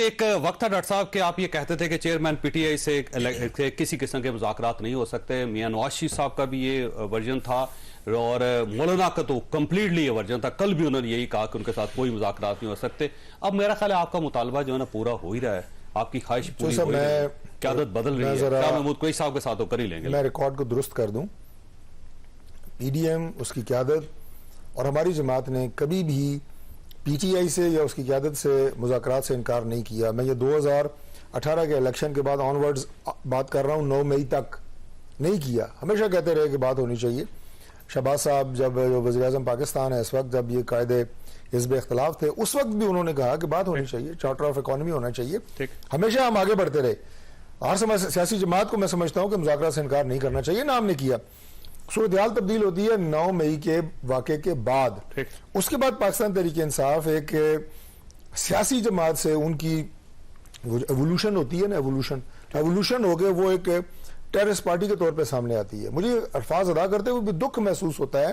ایک وقت تھا ڈاکٹر صاحب کہ آپ یہ کہتے تھے کہ چیئرمین پی ٹی آئی سے کسی قسم کے مذاکرات نہیں ہو سکتے. میاں نواز شریف صاحب کا بھی یہ ورژن تھا اور مولانا کا تو کمپلیٹلی یہ ورژن تھا. کل بھی انہوں نے یہی کہا کہ ان کے ساتھ کوئی مذاکرات نہیں ہو سکتے. اب میرا خیال ہے آپ کا مطالبہ جو ہے نا پورا ہو ہی رہا ہے, آپ کی خواہش پوری ہو رہی ہے, قیادت بدل رہی ہے. شاہ محمود قریشی صاحب کے ساتھ کر ہی لیں گے. میں ریکارڈ کو درست کر دوں, پی ڈی ایم, اس کی قیادت اور ہماری جماعت نے کبھی بھی پی ٹی آئی سے یا اس کی قیادت سے مذاکرات سے انکار نہیں کیا. میں یہ 2018 کے الیکشن کے بعد آن ورڈز بات کر رہا ہوں, 9 مئی تک نہیں کیا. ہمیشہ کہتے رہے کہ بات ہونی چاہیے. شہباز صاحب جب وزیر اعظم پاکستان ہے اس وقت, جب یہ قائد حزب اختلاف تھے, اس وقت بھی انہوں نے کہا کہ بات ہونی چاہیے, چارٹر آف اکانومی ہونا چاہیے. ہمیشہ ہم آگے بڑھتے رہے. ہر سیاسی جماعت کو میں سمجھتا ہوں کہ مذاکرات سے انکار نہیں کرنا چاہیے, نہ ہم نے کیا. صورتحال تبدیل ہوتی ہے 9 مئی کے واقعے کے بعد. اس کے بعد پاکستان تحریک انصاف ایک سیاسی جماعت سے ان کی ایوولوشن ہوتی ہے نا, ایوولوشن ہو کے وہ ایک ٹیررسٹ پارٹی کے طور پہ سامنے آتی ہے. مجھے الفاظ ادا کرتے ہوئے بھی دکھ محسوس ہوتا ہے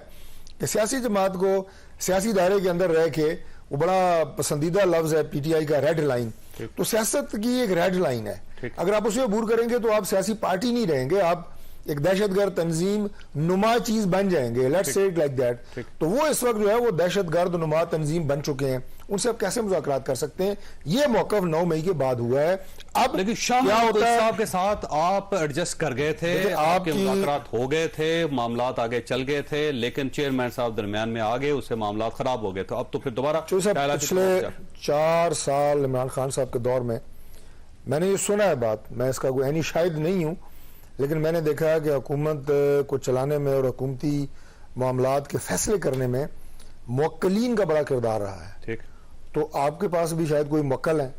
کہ سیاسی جماعت کو سیاسی دائرے کے اندر رہ کے, وہ بڑا پسندیدہ لفظ ہے پی ٹی آئی کا, ریڈ لائن. تو سیاست کی ایک ریڈ لائن ہے, اگر آپ اسے عبور کریں گے تو آپ سیاسی پارٹی نہیں رہیں گے, آپ ایک دہشت گرد تنظیم نما چیز بن جائیں گے. Let's say it like that. تو وہ اس وقت جو ہے وہ دہشت گرد نما تنظیم بن چکے ہیں, ان سے آپ کیسے مذاکرات کر سکتے ہیں؟ یہ موقف 9 مئی کے بعد ہوا ہے. اب لیکن شاہ صاحب کے ساتھ آپ ایڈجسٹ کر گئے تھے, آپ کے مذاکرات ہو گئے تھے, معاملات آگے چل گئے تھے, لیکن چیئرمین صاحب درمیان میں آگے, اس سے معاملات خراب ہو گئے. تو اب تو پھر دوبارہ پچھلے 4 سال عمران خان صاحب کے دور میں نے یہ سنا ہے بات, میں اس کا کوئی عینی شاہد نہیں ہوں, لیکن میں نے دیکھا ہے کہ حکومت کو چلانے میں اور حکومتی معاملات کے فیصلے کرنے میں موکلین کا بڑا کردار رہا ہے. تو آپ کے پاس بھی شاید کوئی موکل ہے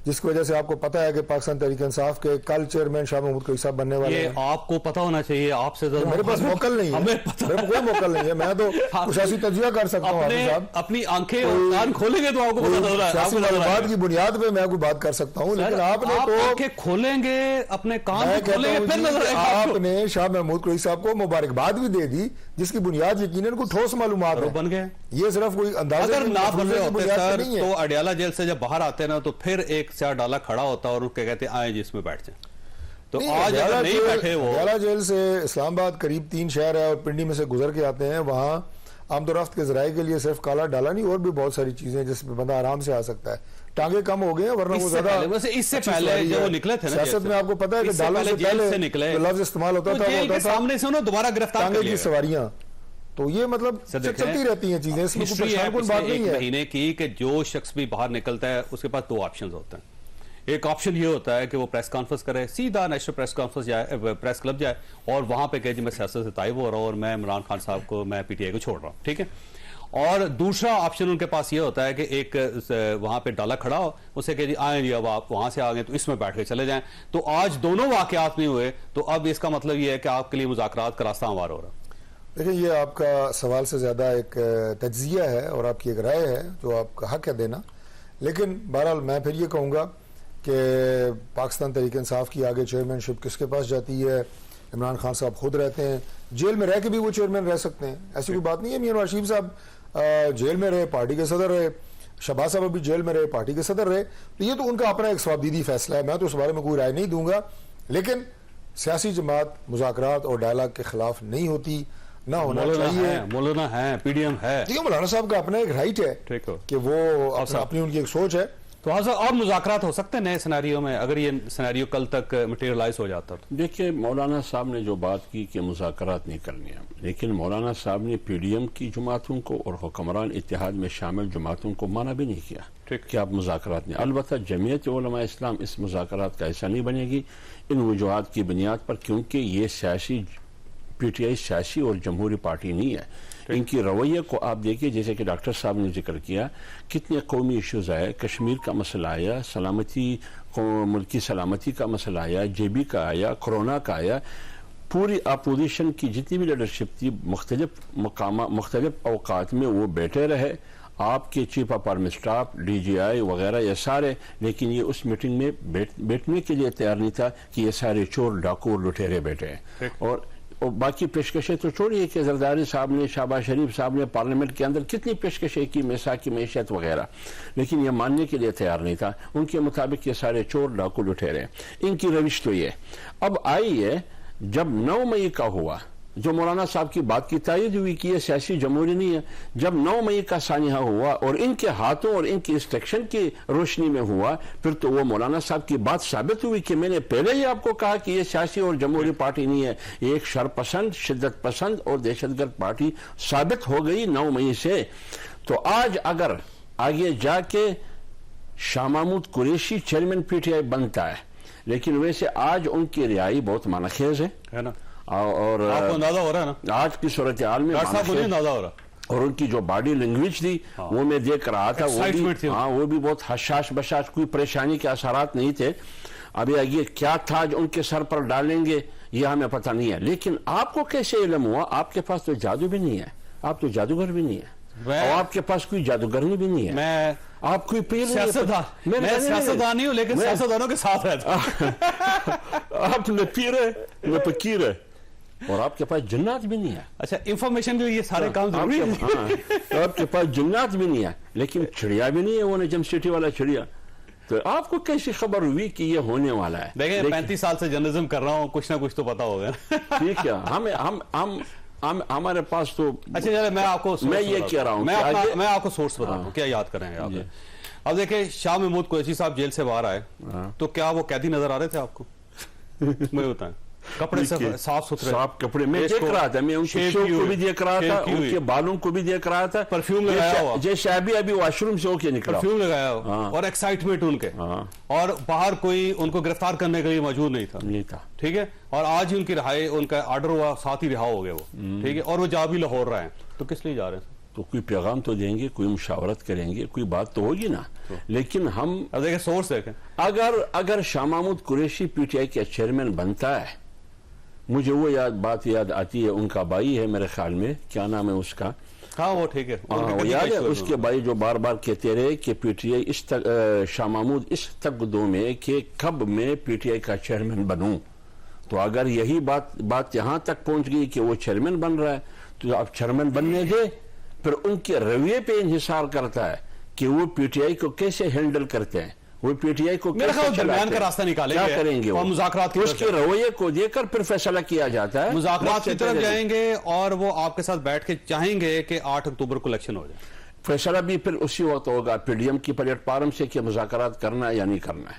جس کی وجہ سے آپ کو پتا ہے کہ پاکستان تحریک انصاف کے کل چیئرمین شاہ محمود قریشی صاحب بننے والے ہیں. آپ کو پتا ہونا چاہیے, آپ سے میرے پاس موکل نہیں ہے, میرے پاس کوئی موکل نہیں ہے. میں تو سیاسی تجزیہ کر سکتا ہوں حافظ صاحب, اپنی آنکھیں کان کھولیں گے تو آپ کو پتا ہوگا, سیاسی معلومات کی بنیاد پہ میں کوئی بات کر سکتا ہوں. لیکن آپ نے تو آنکھیں کھولیں گے, اپنے کان کھولیں گے, پھر نظر آپ نے شاہ محمود قریشی صاحب کو مبارکباد بھی دے دی جس کی بنیاد یقیناً کوئی ٹھوس معلومات بن گئے. یہ صرف کوئی اندازہ اگر نہ بن رہے ہوتے سر تو اڈیالہ جیل سے جب باہر آتے نا تو پھر ایک سیاہ ڈالا کھڑا ہوتا اور کے کہتے آئیں جی اس میں بیٹھ جائیں. تو آج اگر نہیں بیٹھے, وہ اڈیالہ جیل سے اسلام آباد قریب 3 شہر ہے اور پنڈی میں سے گزر کے آتے ہیں, وہاں آمد و رفت کے ذرائع کے لیے صرف کالا ڈالا نہیں اور بھی بہت ساری چیزیں جس پہ بندہ آرام سے آ سکتا ہے. ٹانگیں کم ہو گئے ہیں, ورنہ وہ زیادہ اس سے پہلے جو نکلے تھے سیاست میں آپ کو پتا ہے کہ ڈالوں سے پہلے جو لفظ استعمال ہوتا تھا وہ ہوتا تھا سامنے سے انہوں دوبارہ گرفتار ٹانگے کی سواریاں. تو یہ مطلب چلتی رہتی ہیں چیزیں, اس میں کوئی پریشان کن بات نہیں ہے. مہینے کی کہ جو شخص بھی باہر نکلتا ہے اس کے پاس 2 آپشنز ہوتے ہیں. ایک آپشن یہ ہوتا ہے کہ وہ پریس کانفرنس کرے, سیدھا نیشنل پریس کانفرنس جائے, پریس کلب جائے اور وہاں پہ کہے جی میں سیاست سے طائب ہو رہا ہوں اور میں عمران خان صاحب کو, میں پی ٹی آئی کو چھوڑ رہا ہوں. ٹھیک ہے. اور دوسرا آپشن ان کے پاس یہ ہوتا ہے کہ ایک وہاں پہ ڈالا کھڑا ہو, اسے کہ جی آئیں جی اب آپ وہاں سے آگئے تو اس میں بیٹھ کے چلے جائیں. تو آج دونوں واقعات نہیں ہوئے, تو اب اس کا مطلب یہ ہے کہ آپ کے لیے مذاکرات کا راستہ ہموار ہو رہا. دیکھیں, یہ آپ کا سوال سے زیادہ ایک تجزیہ ہے اور آپ کی ایک رائے ہے جو آپ کا حق ہے دینا. لیکن بہرحال میں پھر یہ کہوں گا کہ پاکستان تحریک انصاف کی آگے چیئرمین شپ کس کے پاس جاتی ہے؟ عمران خان صاحب خود رہتے ہیں, جیل میں رہ کے بھی وہ چیئرمین رہ سکتے ہیں, ایسی کوئی بات نہیں ہے. میاں نواز شریف صاحب جیل میں رہے, پارٹی کے صدر رہے, شہباز صاحب بھی جیل میں رہے, پارٹی کے صدر رہے. تو یہ تو ان کا اپنا ایک ثوابدیدی فیصلہ ہے, میں تو اس بارے میں کوئی رائے نہیں دوں گا. لیکن سیاسی جماعت مذاکرات اور ڈائلاگ کے خلاف نہیں ہوتی, نہ ہونا چاہیے. مولانا ہے, پی ڈی ایم ہے, مولانا صاحب کا اپنا ایک رائٹ ہے کہ وہ اپنی ان کی ایک سوچ ہے. تو اور مذاکرات ہو سکتے ہیں نئے سیناریو میں اگر یہ سیناریو کل تک مٹیریلائز ہو جاتا. دیکھیے, مولانا صاحب نے جو بات کی کہ مذاکرات نہیں کرنی ہے, لیکن مولانا صاحب نے پی ڈی ایم کی جماعتوں کو اور حکمران اتحاد میں شامل جماعتوں کو منع بھی نہیں کیا کہ آپ مذاکرات نہیں. البتہ جمعیت علماء اسلام اس مذاکرات کا حصہ نہیں بنے گی ان وجوہات کی بنیاد پر, کیونکہ یہ سیاسی پی ٹی آئی سیاسی اور جمہوری پارٹی نہیں ہے. ان کی رویہ کو آپ دیکھیے, جیسے کہ ڈاکٹر صاحب نے ذکر کیا, کتنے قومی ایشوز آئے, کشمیر کا مسئلہ آیا, سلامتی ملکی سلامتی کا مسئلہ آیا, جے بی کا آیا, کرونا کا آیا. پوری اپوزیشن کی جتنی بھی لیڈرشپ تھی مختلف اوقات میں وہ بیٹھے رہے, آپ کے chief of army staff, D G I وغیرہ یہ سارے, لیکن یہ اس میٹنگ میں بیٹھنے کے لیے تیار نہیں تھا کہ یہ سارے چور ڈاکو اور لٹیرے بیٹھے ہیں. اور باقی پیشکشیں تو چھوڑیے کہ زرداری صاحب نے، شہباز شریف صاحب نے پارلیمنٹ کے اندر کتنی پیشکشیں کی، مساق کی معیشت وغیرہ، لیکن یہ ماننے کے لیے تیار نہیں تھا. ان کے مطابق یہ سارے چور ڈاکو لٹیرے. ان کی روش تو یہ اب آئی ہے جب 9 مئی کا ہوا، جو مولانا صاحب کی بات کی تائید ہوئی کہ یہ سیاسی جمہوری نہیں ہے. جب 9 مئی کا سانحہ ہوا اور ان کے ہاتھوں اور ان کی انسٹرکشن کی روشنی میں ہوا، پھر تو وہ مولانا صاحب کی بات ثابت ہوئی کہ میں نے پہلے ہی آپ کو کہا کہ یہ سیاسی اور جمہوری پارٹی نہیں ہے، یہ ایک شرپسند، شدت پسند اور دہشت گرد پارٹی ثابت ہو گئی 9 مئی سے. تو آج اگر آگے جا کے Shah Mahmood Qureshi chairman P T I بنتا ہے، لیکن ویسے آج ان کی رہائی بہت معنی خیز ہے نا، اور آپ کو اندازہ ہو رہا ہے نا آج کی صورتحال میں ڈاکٹر صاحب کو نہیں اندازہ ہو رہا. اور ان کی جو باڈی لینگویج تھی وہ میں دیکھ رہا تھا، وہ بھی بہت حشاش بشاش، کوئی پریشانی کے اثرات نہیں تھے. ابھی یہ کیا تھا جو ان کے سر پر ڈالیں گے یہ ہمیں پتہ نہیں ہے. لیکن آپ کو کیسے علم ہوا؟ آپ کے پاس تو جادو بھی نہیں ہے، آپ تو جادوگر بھی نہیں ہے، اور آپ کے پاس کوئی جادوگرنی بھی نہیں ہے. میں آپ کوئی پیر میں سیاستدان نہیں ہوں، لیکن سیاستدانوں کے ساتھ رہتا ہوں. آپ نے پیر ہے، میں فقیر ہے، اور آپ کے پاس جنات بھی نہیں ہے. اچھا، انفارمیشن جو یہ سارے کام ضروری ہے. آپ کے پاس جنات بھی نہیں ہے، لیکن چڑیا بھی نہیں ہے، وہ نجم سٹی والا چڑیا. تو آپ کو کیسی خبر ہوئی کہ یہ ہونے والا ہے؟ دیکھیں 35 سال سے جرنلزم کر رہا ہوں، کچھ نہ کچھ تو پتا ہوگا. ٹھیک ہے، ہمارے پاس تو. اچھا چلے، میں آپ کو میں یہ کہہ رہا ہوں، میں آپ کو سورس بتاتا ہوں، کیا یاد کریں گے آپ. اب دیکھیں شاہ محمود قریشی صاحب جیل سے باہر آئے تو کیا وہ قیدی نظر آ رہے تھے آپ کو؟ مجھے بتائیں. کپڑے صاف ستھرے، صاف کپڑے میں دیکھ رہا تھا، میں ان کے شو کو بھی دیکھ رہا تھا، ان کے بالوں کو بھی دیکھ رہا تھا. پرفیوم لگایا ہوا، جیسے ابھی واش روم سے ہو کے نکلا، پرفیوم لگایا ہوا، اور ایکسائٹمنٹ ان کے، اور باہر کوئی ان کو گرفتار کرنے کے لیے موجود نہیں تھا. ٹھیک ہے، اور آج ان کی رہائی، ان کا آرڈر ہوا، ساتھ ہی رہا ہو گئے وہ. ٹھیک ہے، اور وہ جا بھی لاہور رہے ہیں. تو کس لیے جا رہے ہیں؟ تو کوئی پیغام تو دیں گے، کوئی مشاورت کریں گے، کوئی بات تو ہوگی نا. لیکن ہم دیکھیں سورس دیکھیں، اگر Shah Mahmood Qureshi P T I کے چیئرمین بنتا ہے، مجھے وہ بات یاد آتی ہے، ان کا بھائی ہے میرے خیال میں، کیا نام ہے اس کا؟ ہاں وہ ٹھیک ہے، یاد ہے اس کے بھائی جو بار بار کہتے رہے کہ پی ٹی آئی شاہ محمود اس تگدو میں کہ کب میں پی ٹی آئی کا چیئرمین بنوں. تو اگر یہی بات یہاں تک پہنچ گئی کہ وہ چیئرمین بن رہا ہے، تو اب چیئرمین بننے دے. پھر ان کے رویے پہ انحصار کرتا ہے کہ وہ پی ٹی آئی کو کیسے ہینڈل کرتے ہیں، وہ پی ٹی آئی کو درمیان کا راستہ نکالیں گے، کیا کریں گے، اور مذاکرات اس کے رویے کو دیکھ کر پھر فیصلہ کیا جاتا ہے. مذاکرات کی طرف جائیں گے اور وہ آپ کے ساتھ بیٹھ کے چاہیں گے کہ 8 اکتوبر کو الیکشن ہو جائے. فیصلہ بھی پھر اسی وقت ہوگا پی ڈی ایم کی پلیٹ فارم سے کہ مذاکرات کرنا ہے یا نہیں کرنا ہے.